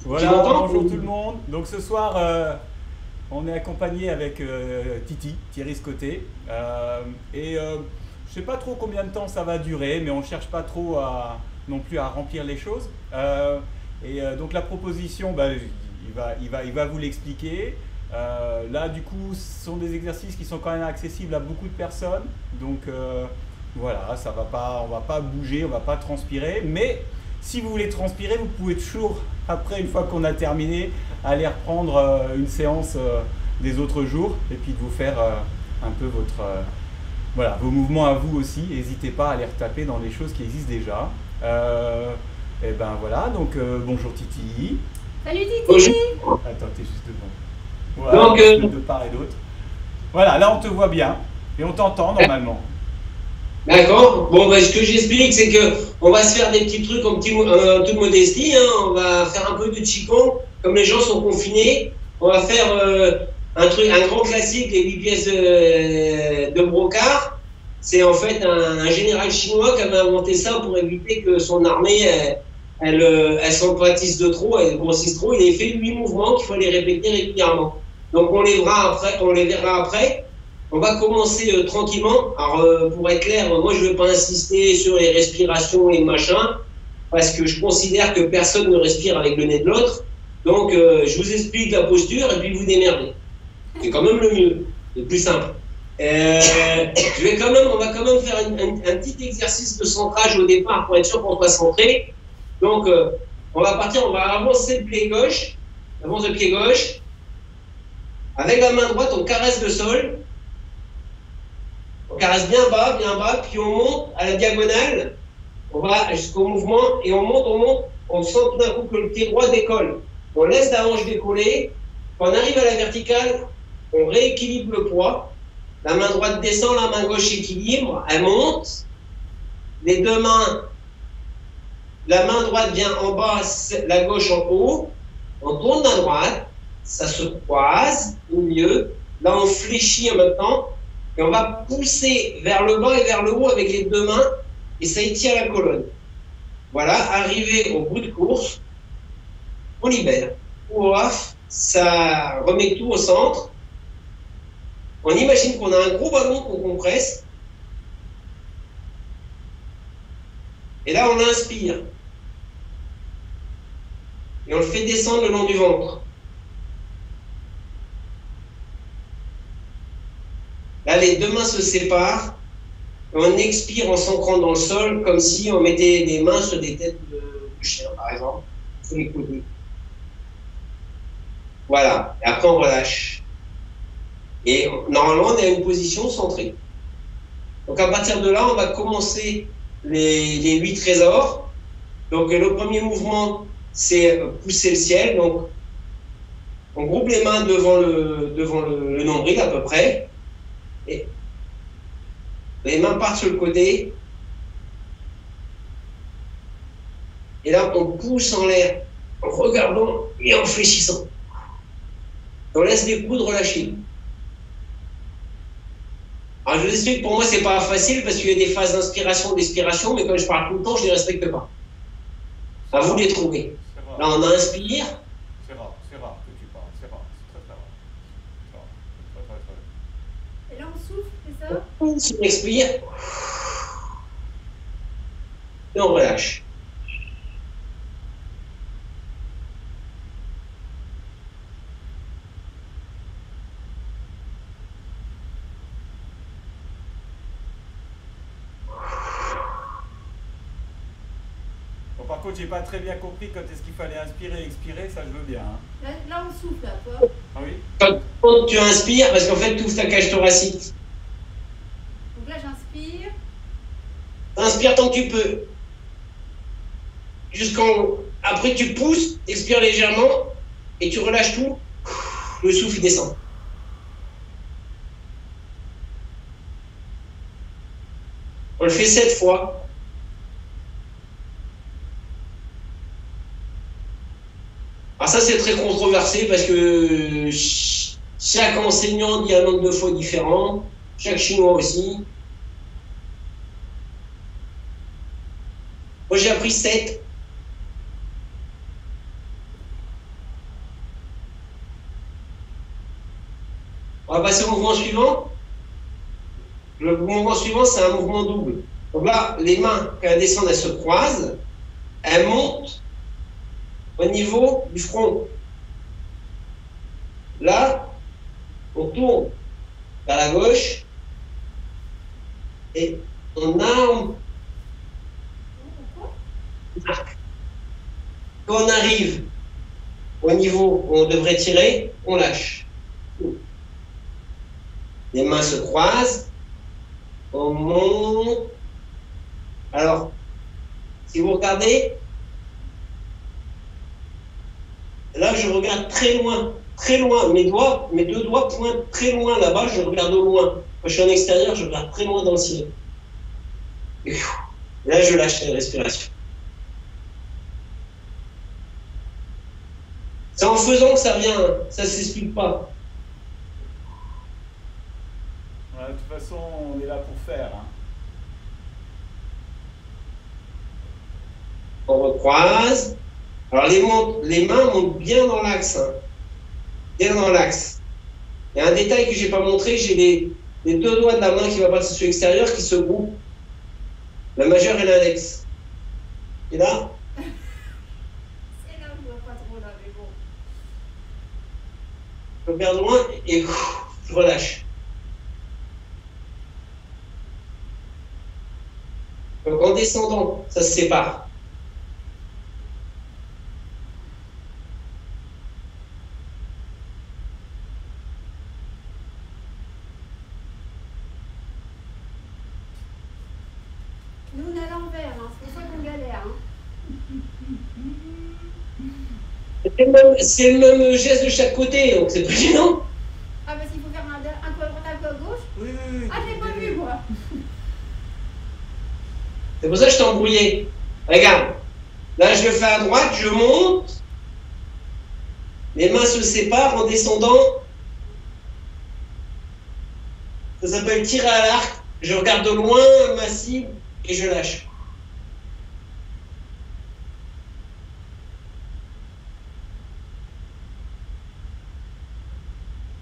Tu Voilà, m'entends? bonjour tout le monde. Donc ce soir, on est accompagné avec Titi, Thierry Scotté. Je sais pas trop combien de temps ça va durer, mais on cherche pas trop non plus à remplir les choses. Donc la proposition, bah, il va vous l'expliquer. Là, du coup, ce sont des exercices qui sont quand même accessibles à beaucoup de personnes. Donc voilà, ça va pas, on va pas bouger, on va pas transpirer, mais si vous voulez transpirer, vous pouvez toujours, après, une fois qu'on a terminé, aller reprendre une séance des autres jours et puis de vous faire un peu voilà, vos mouvements à vous aussi. N'hésitez pas à les retaper dans les choses qui existent déjà. Et ben voilà, donc bonjour Titi. Salut Bonjour. Titi! Attends, t'es juste devant. Voilà, Donc, on va se mettre de part et d'autre. Voilà, là on te voit bien et on t'entend normalement. d'accord. Bon, ben, ce que j'explique, c'est que on va se faire des petits trucs en toute modestie. Hein. On va faire un peu de Qigong. Comme les gens sont confinés, on va faire un grand classique, les 8 pièces de brocart. C'est en fait un général chinois qui avait inventé ça pour éviter que son armée, elle s'empâtisse de trop, elle grossisse trop. Il a fait 8 mouvements qu'il faut les répéter régulièrement. Donc on les verra après. On va commencer tranquillement. Alors, pour être clair, moi, je ne vais pas insister sur les respirations et machin, parce que je considère que personne ne respire avec le nez de l'autre. Donc, je vous explique la posture et puis vous démerdez. C'est quand même le mieux, le plus simple. On va quand même faire un petit exercice de centrage au départ pour être sûr qu'on soit centré. Donc, on va partir, on va avancer le pied gauche, avance le pied gauche. Avec la main droite, on caresse le sol. On caresse bien bas, puis on monte à la diagonale, on va jusqu'au mouvement, et on monte, on sent tout d'un coup que le pied droit décolle. On laisse la hanche décoller, quand on arrive à la verticale, on rééquilibre le poids, la main droite descend, la main gauche équilibre, elle monte, les deux mains, la main droite vient en bas, la gauche en haut, on tourne à droite, ça se croise au milieu, là on fléchit en même temps, et on va pousser vers le bas et vers le haut avec les deux mains, et ça étire la colonne. Voilà, arrivé au bout de course, on libère. Ouf, ça remet tout au centre. On imagine qu'on a un gros ballon qu'on compresse. Et là, on inspire. Et on le fait descendre le long du ventre. Là, les deux mains se séparent. Et on expire en s'ancrant dans le sol, comme si on mettait des mains sur des têtes de chien, par exemple, sur les côtés. Voilà. Et après, on relâche. Et normalement, on est à une position centrée. Donc, à partir de là, on va commencer les 8 trésors. Donc, le premier mouvement, c'est pousser le ciel. Donc, on groupe les mains devant le nombril à peu près. Et les mains partent sur le côté. Et là, on pousse en l'air en regardant et en fléchissant. On laisse les coudes relâcher. Alors, je vous explique, pour moi, c'est pas facile parce qu'il y a des phases d'inspiration, d'expiration, mais quand je parle tout le temps, je ne les respecte pas. À vous de les trouver. Là, on inspire. C'est rare que tu parles, c'est rare, c'est très rare. C'est rare. Et là on souffle, c'est ça? On expire. Et on relâche. Bon, par contre, j'ai pas très bien compris quand est-ce qu'il fallait inspirer et expirer, ça je veux bien. Hein. Là on souffle, là, toi. Ah oui. Quand tu inspires, parce qu'en fait, tu ouvres ta cage thoracique. Donc là j'inspire. Inspire tant que tu peux. Jusqu'en haut. Après, tu pousses, expire légèrement, et tu relâches tout. Le souffle descend. On le fait 7 fois. Alors ça, c'est très controversé parce que chaque enseignant dit un nombre de fois différent, chaque chinois aussi. Moi, j'ai appris 7. On va passer au mouvement suivant. Le mouvement suivant, c'est un mouvement double. Donc là, les mains, quand elles descendent, elles se croisent. Elles montent au niveau du front. Là, on tourne vers la gauche et on arme. Quand on arrive au niveau où on devrait tirer, on lâche. Les mains se croisent, on monte. Alors, si vous regardez, là je regarde très loin, mes deux doigts pointent très loin là-bas, je regarde au loin. Quand je suis en extérieur, je regarde très loin dans le ciel. Et là, je lâche la respiration. C'est en faisant que ça vient, ça ne s'explique pas. Ouais, de toute façon, on est là pour faire. Hein. On recroise. Alors les mains montent bien dans l'axe. Hein. Bien dans l'axe. Il y a un détail que je n'ai pas montré, j'ai les deux doigts de la main qui va passer sur l'extérieur qui se groupent. La majeure et l'index. Et là, C'est là où je vois pas trop là, mais bon. je regarde loin et je relâche. Donc en descendant, ça se sépare. Nous, on est à l'envers, hein. C'est pour ça qu'on galère. Hein. C'est le même geste de chaque côté, donc c'est pas gênant. Ah, parce qu'il faut faire un coup à droite, un coup à gauche. Oui, oui, oui. Ah, je l'ai pas vu, moi. C'est pour ça que je t'ai embrouillé. Regarde, là je le fais à droite, je monte, les mains se séparent en descendant. Ça s'appelle tirer à l'arc. Je regarde de loin ma cible et je lâche.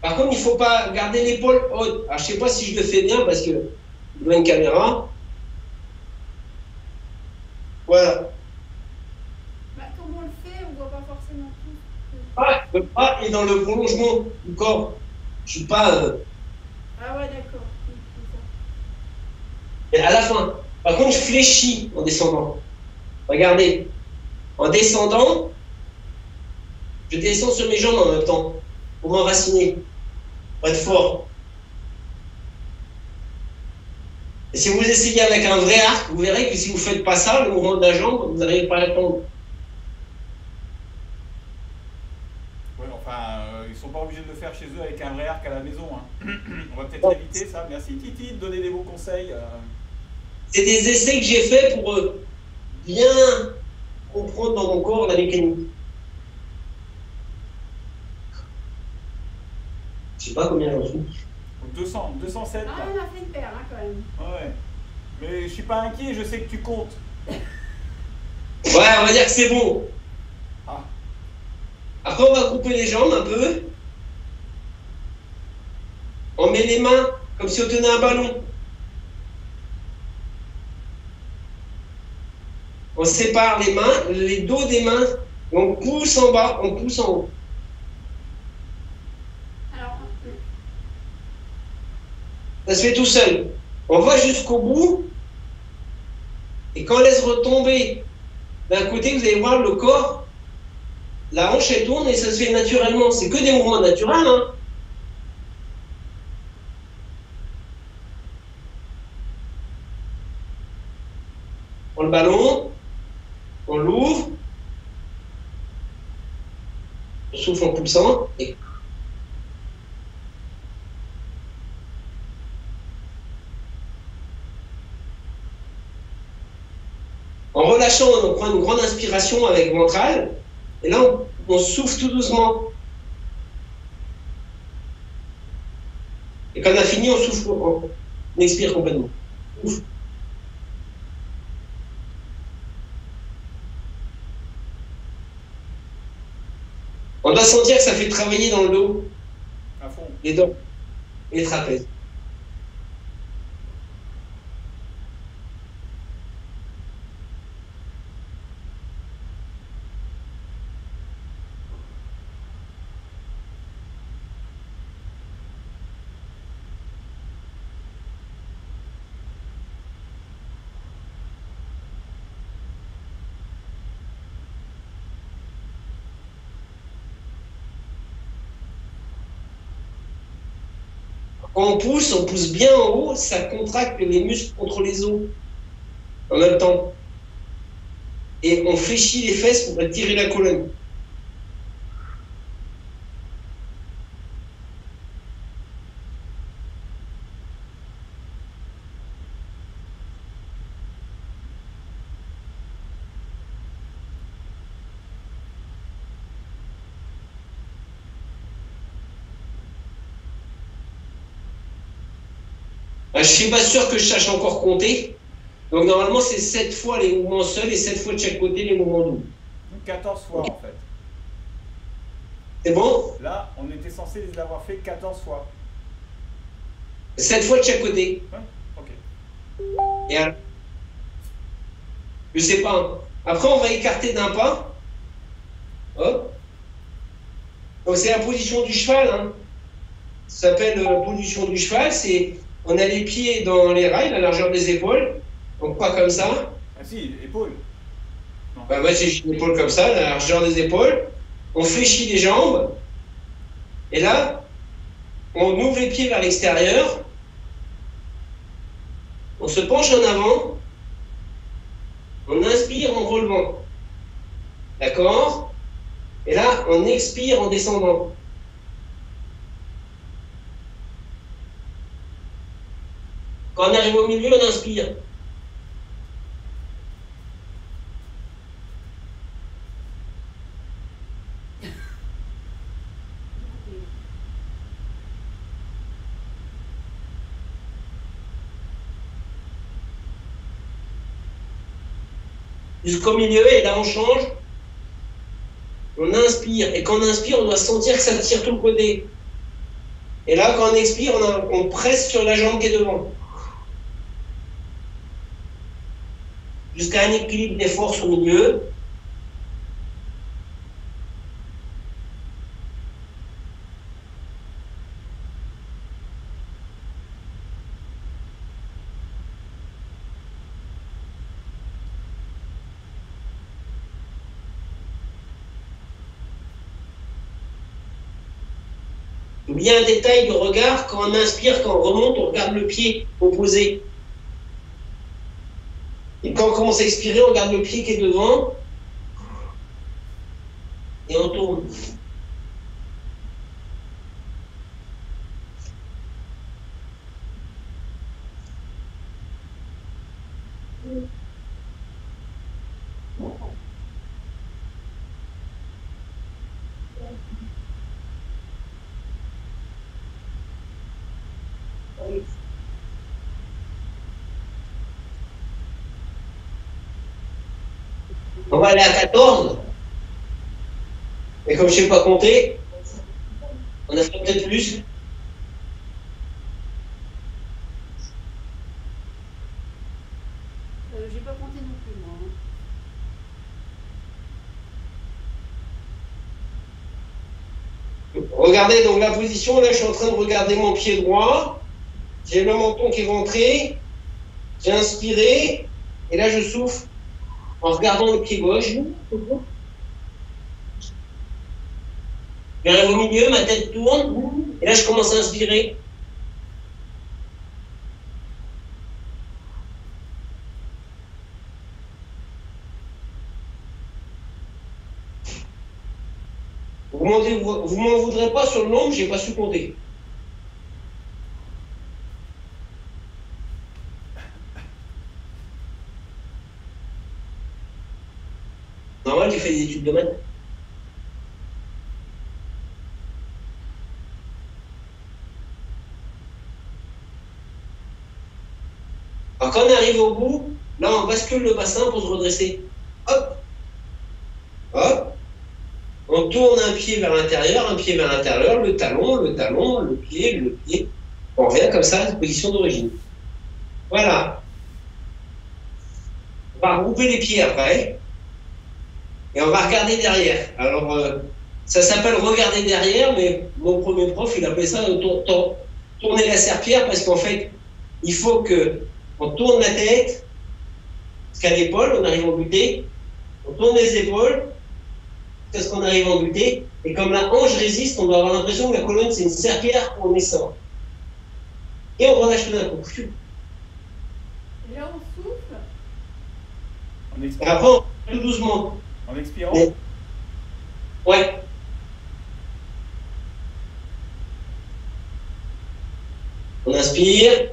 Par contre, il ne faut pas garder l'épaule haute. Alors, je ne sais pas si je le fais bien parce que je dois une caméra. Voilà. Bah, comme on le fait, on voit pas forcément tout. Le bras est dans le prolongement du corps. Je ne suis pas. Ah, ouais, d'accord. Mais à la fin. Par contre, je fléchis en descendant. Regardez. En descendant, je descends sur mes jambes en même temps pour m'enraciner, pour être fort. Et si vous essayez avec un vrai arc, vous verrez que si vous ne faites pas ça, le mouvement de la jambe, vous n'arrivez pas à répondre. Ouais, enfin, ils ne sont pas obligés de le faire chez eux avec un vrai arc à la maison. Hein. On va peut-être éviter ça. Merci Titi de donner des bons conseils. C'est des essais que j'ai faits pour bien comprendre dans mon corps la mécanique. Je ne sais pas combien j'en suis. 207 Ah, là. on a fait une paire, hein, quand même. Ouais. Mais je suis pas inquiet, je sais que tu comptes. Ouais, on va dire que c'est bon. Ah. Après, on va grouper les jambes un peu. On met les mains comme si on tenait un ballon. On sépare les mains, les dos des mains. On pousse en bas, on pousse en haut. Alors, Ça se fait tout seul. On va jusqu'au bout. Et quand on laisse retomber d'un côté, vous allez voir le corps, la hanche elle tourne et ça se fait naturellement. C'est que des mouvements naturels. Hein. On prend le ballon, on l'ouvre, on souffle en poussant et en relâchant, on prend une grande inspiration avec ventrale, et là, on souffle tout doucement. Et quand on a fini, on souffle, on expire complètement. Ouf. On doit sentir que ça fait travailler dans le dos, À fond. les dents. et trapèze. Quand on pousse bien en haut, ça contracte les muscles contre les os en même temps. Et on fléchit les fesses pour tirer la colonne. Je ne suis pas sûr que je sache encore compter. Donc normalement, c'est 7 fois les mouvements seuls et 7 fois de chaque côté les mouvements doubles. 14 fois en fait. C'est bon? Là, on était censé les avoir fait 14 fois. 7 fois de chaque côté. Ouais, ok. Et alors, je sais pas. Hein. Après, on va écarter d'un pas. Hop. Donc c'est la position du cheval. Hein. Ça s'appelle position du cheval. C'est on a les pieds dans les rails, la largeur des épaules. Donc pas comme ça. Ah si, épaules. Bah, moi, j'ai une épaule comme ça, la largeur des épaules. On fléchit les jambes. Et là, on ouvre les pieds vers l'extérieur. On se penche en avant. On inspire en relevant. D'accord? Et là, on expire en descendant. Quand on arrive au milieu, on inspire. Jusqu'au milieu, et là on change. On inspire. Et quand on inspire, on doit sentir que ça tire tout le côté. Et là, quand on expire, on presse sur la jambe qui est devant. Jusqu'à un équilibre des forces au milieu. Bien un détail de regard, quand on inspire, quand on remonte, on regarde le pied opposé. Et quand on commence à expirer, on regarde le pied qui est devant. Et on tourne. On va aller à 14. Et comme je ne sais pas compter, on a fait peut-être plus. J'ai pas compté non plus, moi. Regardez donc la position. Là, je suis en train de regarder mon pied droit. J'ai le menton qui est rentré. J'ai inspiré. Et là, je souffle en regardant le pied gauche. J'arrive au milieu, ma tête tourne. Et là, je commence à inspirer. Vous m'en voudrez pas sur le nombre, j'ai pas su compter. Normal, j'ai fait des études de maths. Alors quand on arrive au bout, là on bascule le bassin pour se redresser. Hop, hop. On tourne un pied vers l'intérieur, le talon, le pied. On revient comme ça à la position d'origine. Voilà. On va regrouper les pieds après. Et on va regarder derrière. Alors, ça s'appelle regarder derrière, mais mon premier prof, il appelait ça tourner la serpillière, parce qu'en fait, il faut qu'on tourne la tête jusqu'à l'épaule, on arrive en butée, on tourne les épaules jusqu'à ce qu'on arrive en butée, et comme la hanche résiste, on va avoir l'impression que la colonne, c'est une serpillière qu'on descend. Et on relâche tout d'un coup. Et là, on souffle. Et après, on tout doucement. En expirant. Ouais. On inspire.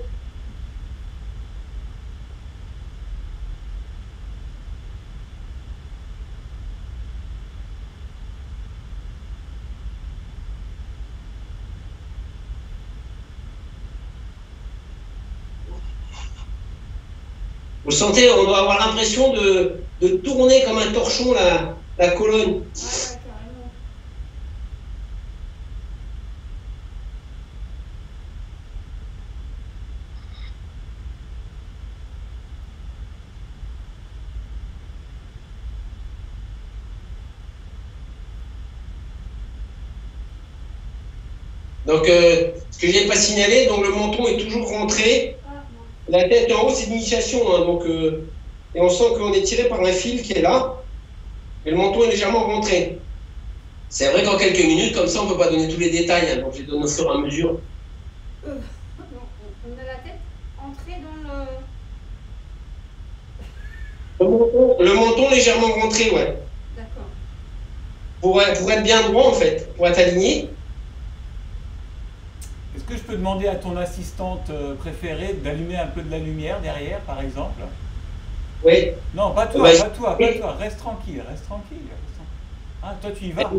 Vous sentez, on doit avoir l'impression de tourner comme un torchon la colonne. Ouais, carrément. Donc, ce que je n'ai pas signalé, donc le menton est toujours rentré. La tête en haut, c'est l'initiation. Hein, donc, et on sent qu'on est tiré par un fil qui est là. Et le menton est légèrement rentré. C'est vrai qu'en quelques minutes, comme ça, on ne peut pas donner tous les détails. Hein, donc, je les donne au fur et à mesure. On a la tête entrée dans le... Le menton légèrement rentré, ouais. D'accord. Pour être bien droit, en fait. Pour être aligné. Est-ce que je peux demander à ton assistante préférée d'allumer un peu de la lumière derrière, par exemple? Oui. Non, pas toi, pas toi, pas toi. Reste tranquille, reste tranquille. Ah, toi, tu y vas.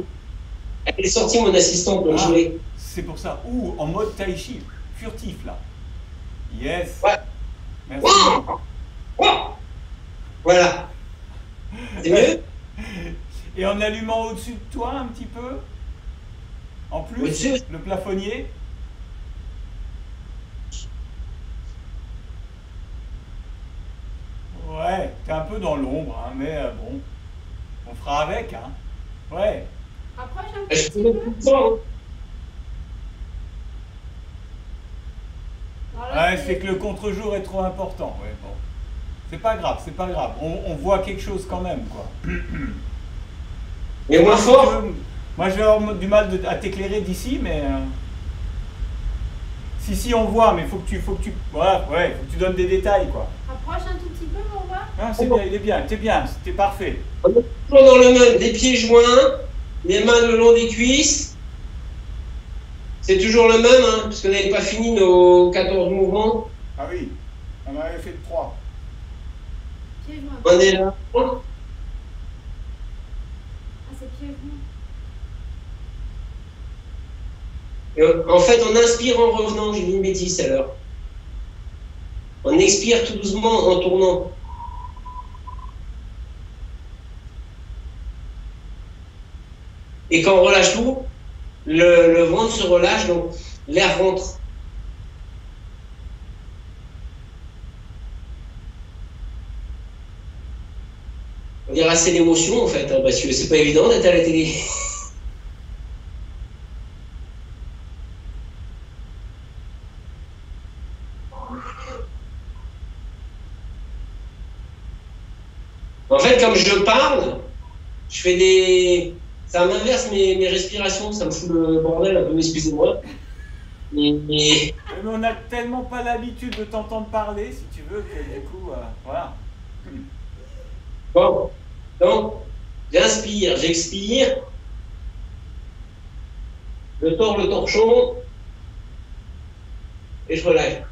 Elle est sortie, mon assistante, pour jouer. C'est pour ça. Ou en mode tai chi, furtif, là. Yes. Ouais. Merci. Voilà. C'est mieux? Et en allumant au-dessus de toi, un petit peu? En plus, au-dessus, le plafonnier? Ouais, t'es un peu dans l'ombre, hein, mais bon, on fera avec, hein. Ouais. Approche un je petit peux peu. mettre tout ça, hein. Voilà, Ouais, c'est que le contre-jour est trop important. Ouais, bon. C'est pas grave, c'est pas grave. On voit quelque chose quand même, quoi. Mais moins fort. Moi, je vais avoir du mal à t'éclairer d'ici, mais... Si, on voit, mais faut que tu... Voilà, ouais, faut que tu donnes des détails, quoi. Approche un tout petit peu pour voir. Ah, c'est bien, il est bien, t'es parfait. On est toujours dans le même, des pieds joints, les mains le long des cuisses. C'est toujours le même, hein, parce qu'on n'avait pas fini nos 14 mouvements. Ah oui, on en avait fait 3. Pieds joints. On est là. Ah, c'est pieds joints. En fait, on inspire en revenant, j'ai dit une bêtise tout à l'heure. On expire tout doucement en tournant. Et quand on relâche tout, le ventre se relâche, donc l'air rentre. On dirait assez d'émotion en fait, hein, parce que c'est pas évident d'être à la télé. En fait, comme je parle, je fais des... Ça m'inverse mes respirations, ça me fout le bordel un peu, excusez-moi. Mais on n'a tellement pas l'habitude de t'entendre parler, si tu veux, que du coup, voilà. bon, donc, j'inspire, j'expire, je tords le torchon, et je relâche.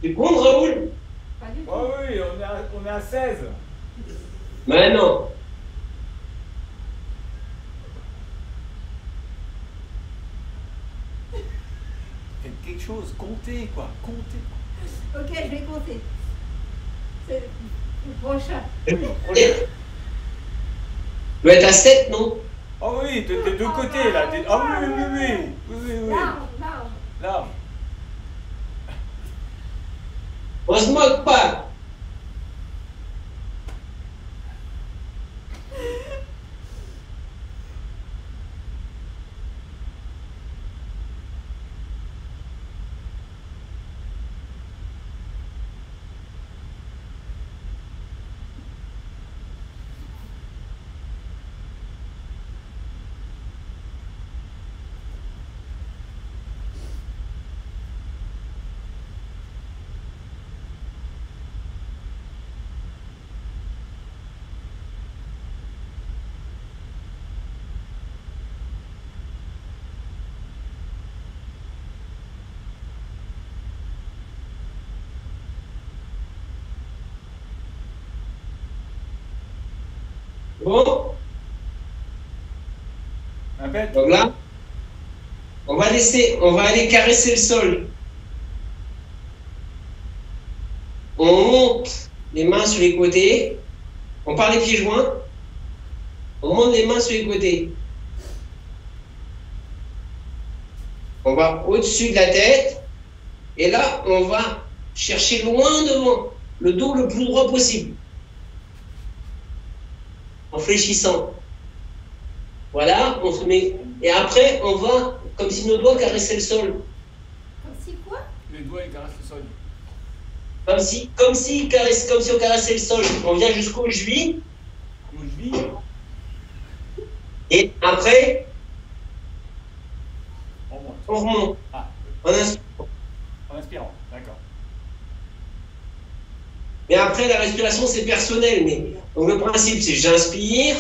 Tu comptes, Raoul? Pas du tout. Oh oui, on est à 16. Mais non. Faites quelque chose, comptez quoi, comptez. Ok, je vais compter. C'est le prochain. Il doit être à 7, non? Oh oui, des deux côtés là. Ah oui, oui, oui, oui, oui, oui, oui. Large, large. Large. On se moque pas. Bon, Répète. donc là, on va aller caresser le sol. On monte les mains sur les côtés. On part les pieds joints. On monte les mains sur les côtés. On va au-dessus de la tête. Et là, on va chercher loin devant, le dos le plus droit possible. En fléchissant. Voilà, on se met. Et après, on va, comme si nos doigts caressaient le sol. Comme si quoi? Les doigts ils caressent le sol. Comme si on caressait le sol. On vient jusqu'au cheville. Où je vis. Et après, On monte. on remonte. Ah, En inspirant. en inspirant. D'accord. Mais après, la respiration, c'est personnel. Mais donc le principe, c'est j'inspire,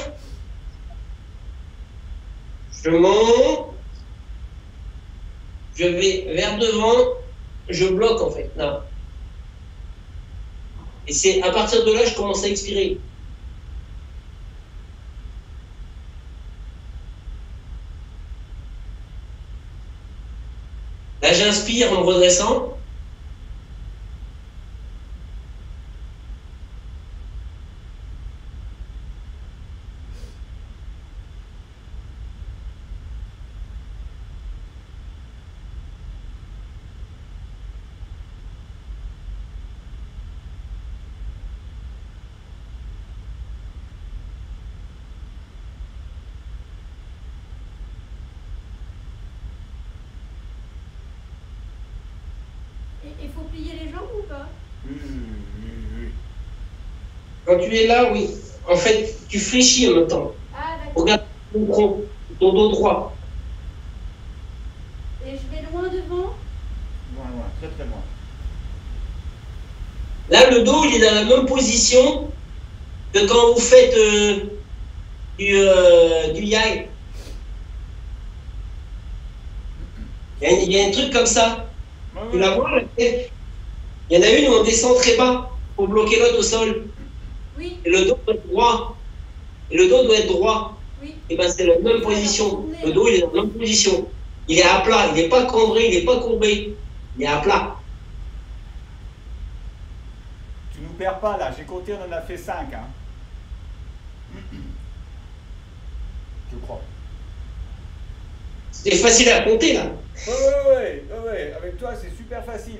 je monte, je vais vers devant, je bloque en fait. Là. Et c'est à partir de là, je commence à expirer. Là, j'inspire en me redressant. Et il faut plier les jambes ou pas? Oui, oui, oui. Quand tu es là, oui. En fait, tu fléchis en même temps. Ah, d'accord. Regarde ton tronc, ton dos droit. Et je vais loin devant? Loin, loin, très très loin. Là, le dos, il est dans la même position que quand vous faites du yang. Il y a un truc comme ça. Ouais, Tu ouais. la vois, la tête? Il y en a une où on descend très bas pour bloquer l'autre au sol. Oui, Et le dos doit être droit. Et le dos doit être droit. oui. Et bien, c'est la même position. Le dos, il est dans la même position. Il est à plat. Il n'est pas cambré, il n'est pas courbé. Il est à plat. Tu nous perds pas là. J'ai compté, on en a fait 5. Hein. Je crois. C'est facile à compter, là. Ouais. Avec toi, c'est super facile.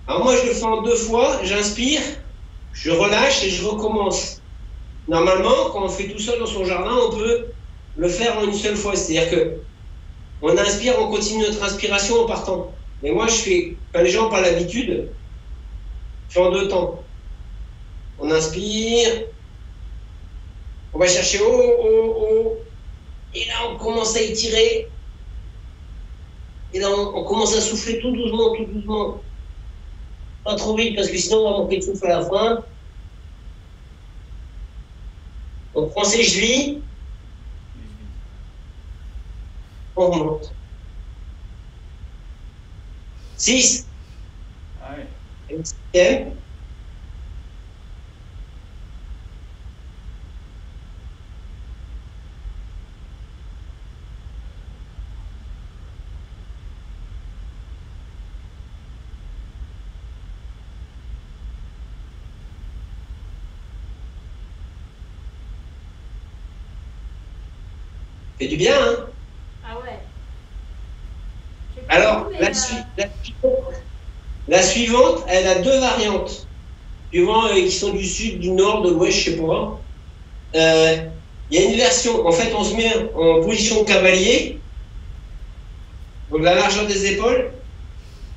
Alors moi, je le fais en 2 fois. J'inspire, je relâche et je recommence. Normalement, quand on fait tout seul dans son jardin, on peut le faire en une seule fois. C'est-à-dire que on inspire, on continue notre inspiration en partant. Mais moi, je fais, quand les gens n'ont pas l'habitude, je fais en 2 temps. On inspire, on va chercher haut, et là, on commence à étirer. Et là, on commence à souffler tout doucement. Pas trop vite, parce que sinon, on va manquer de souffle à la fin. On prend ses chevilles, on remonte. 6. Ah ouais. Et le 7e. Fait du bien, hein? Ah ouais. Je sais pas Alors, vous, mais, la suivante, elle a deux variantes. Suivant qui sont du sud, du nord, de l'ouest, je sais pas. Il y a une version, en fait, on se met en position de cavalier, donc la largeur des épaules,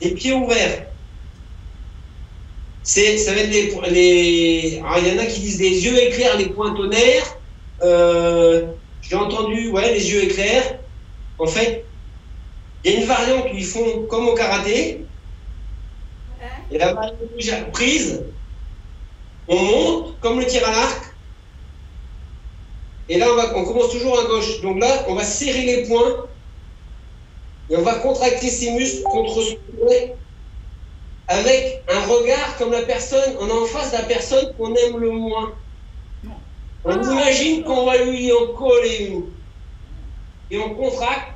les pieds ouverts. Ça va être alors, il y en a qui disent les yeux éclairs, les poings tonnerres. J'ai entendu, ouais, les yeux éclairs. En fait, il y a une variante où ils font comme au karaté. Et la variante prise, on monte comme le tir à l'arc. Et là, on commence toujours à gauche. Donc là, on va serrer les poings et on va contracter ses muscles contre son poulet avec un regard comme la personne, on est en face de la personne qu'on aime le moins. On imagine qu'on va lui en coller une. Et on contracte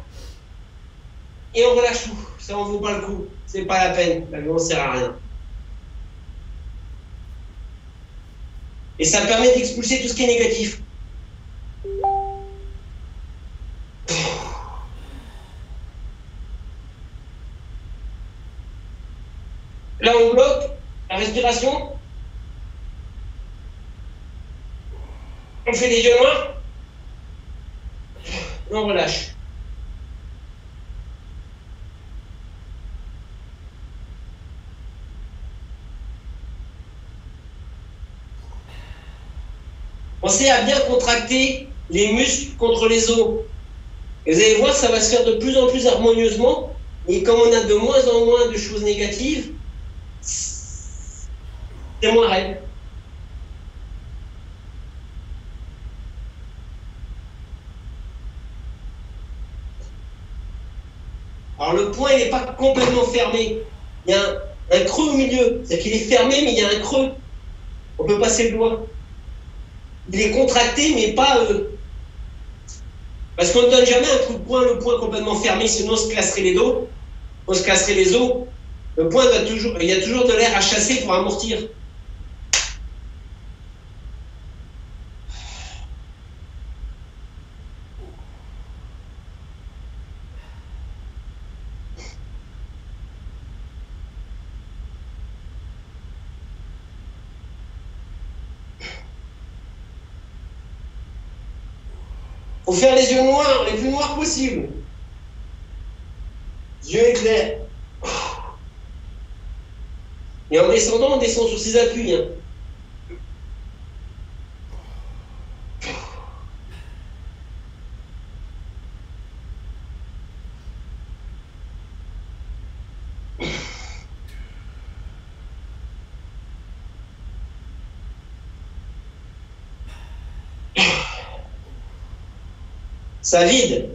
et on relâche tout. Ça en vaut pas le coup. C'est pas la peine. La violence sert à rien. Et ça permet d'expulser tout ce qui est négatif. Là, on bloque la respiration. On fait des yeux noirs. Et on relâche. Pensez à bien contracter les muscles contre les os. Et vous allez voir, ça va se faire de plus en plus harmonieusement. Et comme on a de moins en moins de choses négatives, c'est moins raide. Alors le point, il n'est pas complètement fermé. Il y a un creux au milieu. C'est-à-dire qu'il est fermé, mais il y a un creux. On peut passer le doigt. Il est contracté, mais pas... Parce qu'on ne donne jamais un coup de poing, le poing complètement fermé, sinon on se casserait les dos. On se casserait les os. Le poing doit toujours... Il y a toujours de l'air à chasser pour amortir. Il faut faire les yeux noirs, les plus noirs possibles. Yeux éclairs. Et en descendant, on descend sur ses appuis. Hein. Ça vide.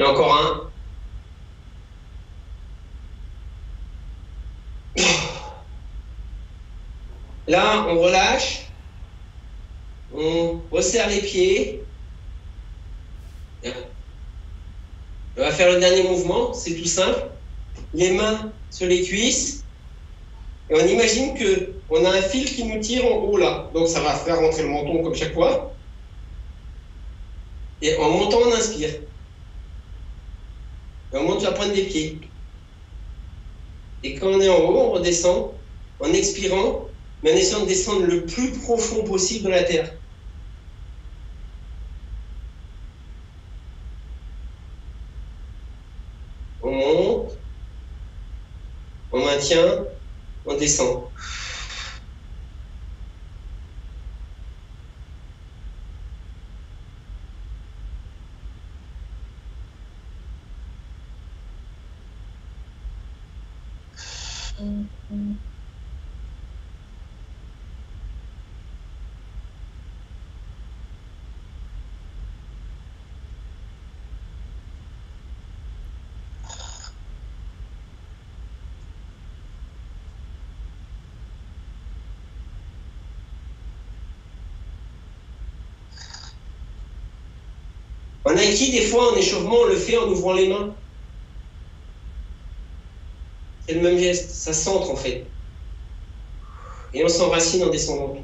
Et encore un. Là, on relâche. On resserre les pieds. On va faire le dernier mouvement, c'est tout simple. Les mains sur les cuisses. Et on imagine qu'on a un fil qui nous tire en haut là. Donc ça va faire rentrer le menton comme chaque fois. Et en montant, on inspire. Et on monte la pointe des pieds. Et quand on est en haut, on redescend en expirant, mais en essayant de descendre le plus profond possible dans la terre. On monte, on maintient, on descend. En Aiki, des fois, en échauffement, on le fait en ouvrant les mains. C'est le même geste, ça centre en fait. Et on s'enracine en descendant.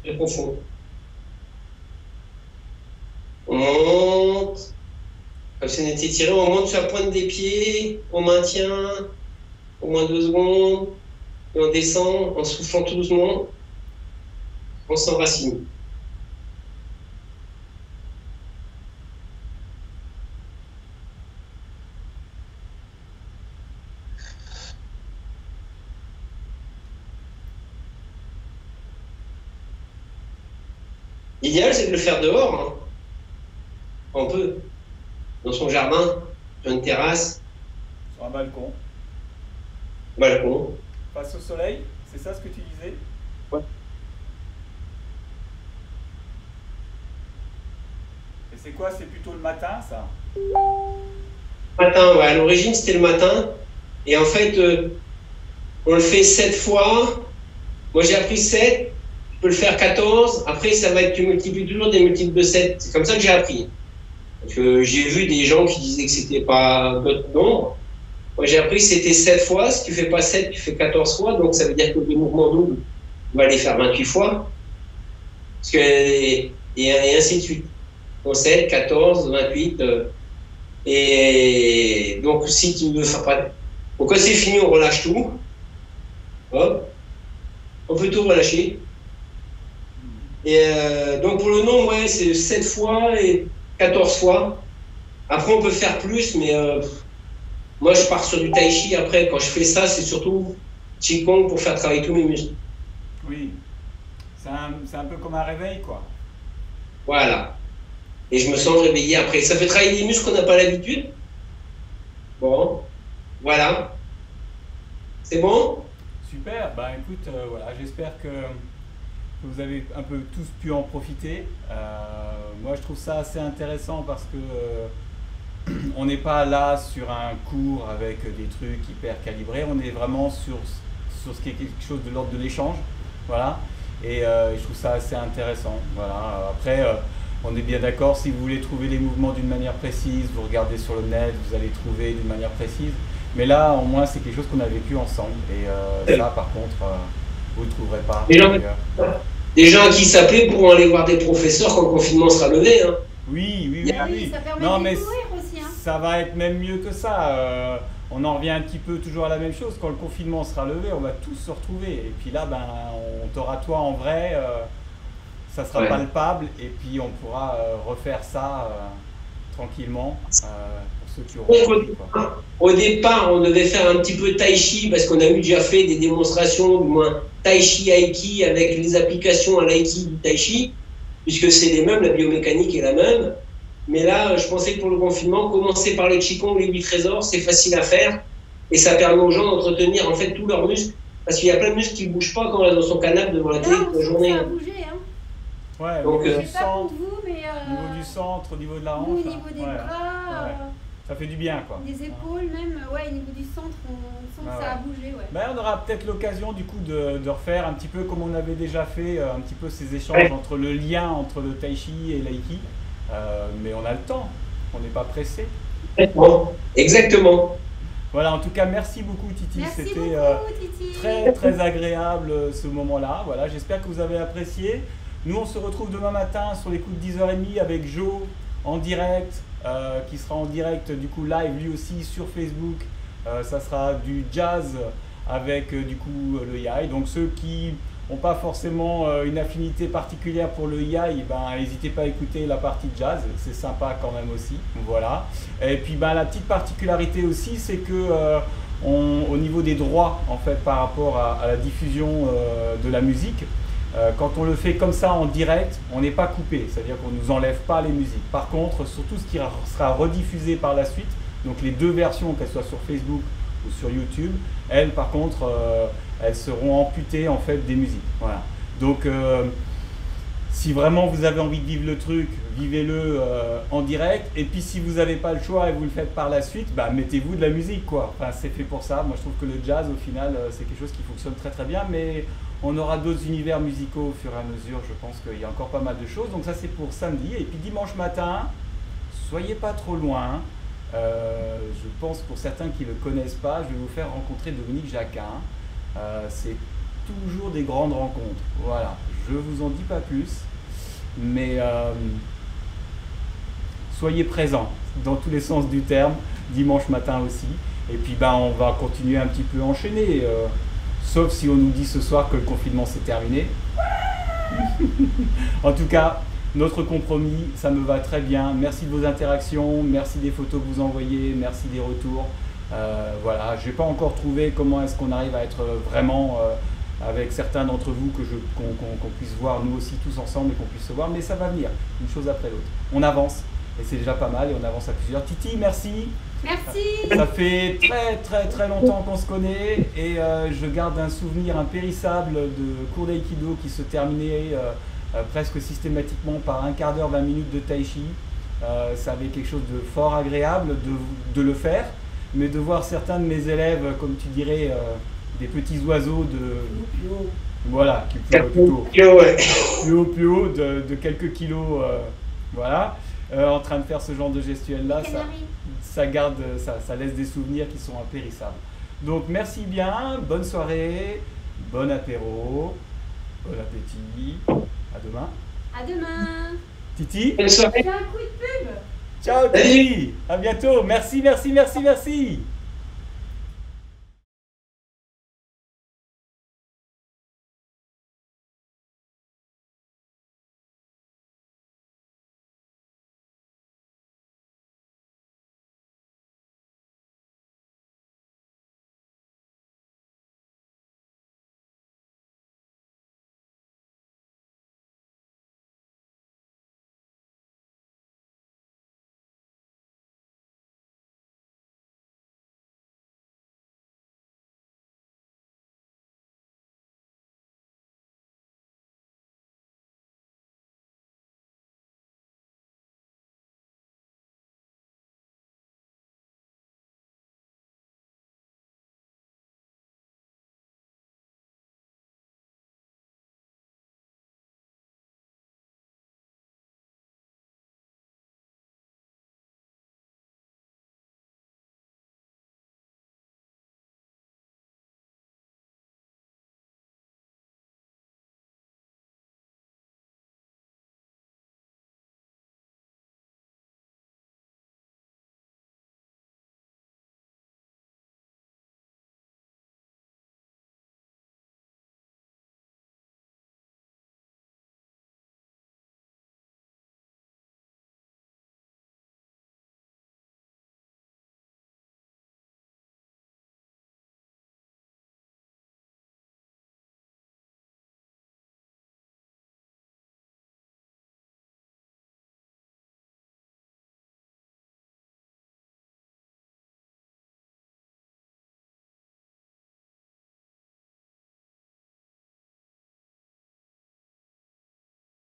Très profond. On monte. Comme si on était tiré, on monte sur la pointe des pieds, on maintient au moins 2 secondes, et on descend en soufflant tout doucement. On s'enracine. L'idéal, c'est de le faire dehors. Hein. On peut. Dans son jardin, sur une terrasse. Sur un balcon. Balcon. Face au soleil, c'est ça ce que tu disais? Ouais. Et c'est quoi? C'est plutôt le matin, ça? Matin, ouais. À l'origine, c'était le matin. Et en fait, on le fait 7 fois. Moi, j'ai appris 7. Tu peux le faire 14, après ça va être, tu multiplies toujours des multiples de 7, c'est comme ça que j'ai appris. Parce que j'ai vu des gens qui disaient que c'était pas d'autres nombres. Moi j'ai appris que c'était 7 fois, si tu fais pas 7, tu fais 14 fois, donc ça veut dire que le mouvement double, on va les faire 28 fois. Parce que, et ainsi de suite. Donc 7, 14, 28, et donc si tu veux faire pas... Donc quand c'est fini, on relâche tout. Hop. On peut tout relâcher. Et donc pour le nombre, ouais, c'est 7 fois et 14 fois. Après, on peut faire plus, mais moi, je pars sur du tai chi. Après, quand je fais ça, c'est surtout Qigong pour faire travailler tous mes muscles. Oui, c'est un peu comme un réveil, quoi. Voilà. Et je me sens réveillé après. Ça fait travailler des muscles qu'on n'a pas l'habitude. Bon, voilà. C'est bon? Super, bah écoute, voilà, j'espère que vous avez un peu tous pu en profiter. Moi, je trouve ça assez intéressant parce que on n'est pas là sur un cours avec des trucs hyper calibrés. On est vraiment sur ce qui est quelque chose de l'ordre de l'échange, voilà. Et je trouve ça assez intéressant. Voilà. Après, on est bien d'accord. Si vous voulez trouver les mouvements d'une manière précise, vous regardez sur le net, vous allez trouver d'une manière précise. Mais là, au moins, c'est quelque chose qu'on a vécu ensemble. Et là, par contre, vous ne le trouverez pas. Des gens qui s'appelaient pourront aller voir des professeurs quand le confinement sera levé. Hein. Oui. Ça permet de découvrir aussi. Hein. Ça va être même mieux que ça. On en revient un petit peu toujours à la même chose. Quand le confinement sera levé, on va tous se retrouver. Et puis là, ben, on t'aura toi en vrai. Ça sera palpable. Et puis on pourra refaire ça tranquillement. Pour ceux qui auront envie, quoi. Au départ, on devait faire un petit peu tai chi parce qu'on a eu déjà fait des démonstrations, du moins tai chi aiki avec les applications à l'aiki du tai chi, puisque c'est les mêmes, la biomécanique est la même. Mais là, je pensais que pour le confinement, commencer par les qigong, les 8 trésors, c'est facile à faire et ça permet aux gens d'entretenir en fait tous leurs muscles, parce qu'il y a plein de muscles qui ne bougent pas quand on est dans son canapé devant la télé toute la journée. Ça a bougé, hein. Ouais, donc, au niveau du centre, mais au niveau du centre, au niveau de la hanche, au niveau des bras, ça fait du bien, quoi. des épaules même, au niveau du centre, on sent que ça a bougé, Ben, on aura peut-être l'occasion du coup de refaire un petit peu comme on avait déjà fait, un petit peu ces échanges entre le lien entre le tai chi et l'aiki, mais on a le temps, on n'est pas pressé. Exactement. Voilà, en tout cas, merci beaucoup Titi, c'était très très agréable ce moment-là. Voilà, j'espère que vous avez apprécié. Nous, on se retrouve demain matin sur les coups de 10h30 avec Joe en direct, qui sera en direct du coup live lui aussi sur Facebook. Ça sera du jazz avec du coup le yai. Donc ceux qui n'ont pas forcément une affinité particulière pour le yai, ben, n'hésitez pas à écouter la partie jazz, c'est sympa quand même aussi. Voilà. Et puis ben, la petite particularité aussi, c'est que au niveau des droits en fait par rapport à la diffusion de la musique, quand on le fait comme ça en direct, on n'est pas coupé, c'est-à-dire qu'on ne nous enlève pas les musiques. Par contre, sur tout ce qui sera rediffusé par la suite, donc les deux versions, qu'elles soient sur Facebook ou sur YouTube. Elles, par contre, elles seront amputées en fait des musiques. Voilà. Donc, si vraiment vous avez envie de vivre le truc, vivez-le en direct. Et puis si vous n'avez pas le choix et vous le faites par la suite, bah, mettez-vous de la musique, quoi. Enfin, c'est fait pour ça. Moi, je trouve que le jazz, au final, c'est quelque chose qui fonctionne très très bien. Mais on aura d'autres univers musicaux au fur et à mesure. Je pense qu'il y a encore pas mal de choses. Donc ça, c'est pour samedi. Et puis dimanche matin, soyez pas trop loin. Je pense pour certains qui ne le connaissent pas, je vais vous faire rencontrer Dominique Jacquin. C'est toujours des grandes rencontres. Voilà. Je vous en dis pas plus. Mais soyez présents dans tous les sens du terme, dimanche matin aussi. Et puis ben, on va continuer un petit peu enchaîner, sauf si on nous dit ce soir que le confinement s'est terminé. En tout cas, notre compromis, ça me va très bien. Merci de vos interactions, merci des photos que vous envoyez, merci des retours. Voilà, je n'ai pas encore trouvé comment est-ce qu'on arrive à être vraiment... avec certains d'entre vous qu'on puisse voir nous aussi tous ensemble et qu'on puisse se voir, mais ça va venir, une chose après l'autre. On avance, et c'est déjà pas mal, et on avance à plusieurs. Titi, merci. Merci. Ça fait très très très longtemps qu'on se connaît, et je garde un souvenir impérissable de cours d'aïkido qui se terminait presque systématiquement par un quart d'heure, 20 minutes de tai chi. Ça avait quelque chose de fort agréable de le faire, mais de voir certains de mes élèves, comme tu dirais, des petits oiseaux voilà, qui plus haut de quelques kilos, voilà, en train de faire ce genre de gestuelle là, ça garde, ça laisse des souvenirs qui sont impérissables. Donc merci bien, bonne soirée, bon apéro, bon appétit, à demain. À demain. Titi, Bonne soirée. J'ai un coup de pub. ciao Titi, à bientôt, merci.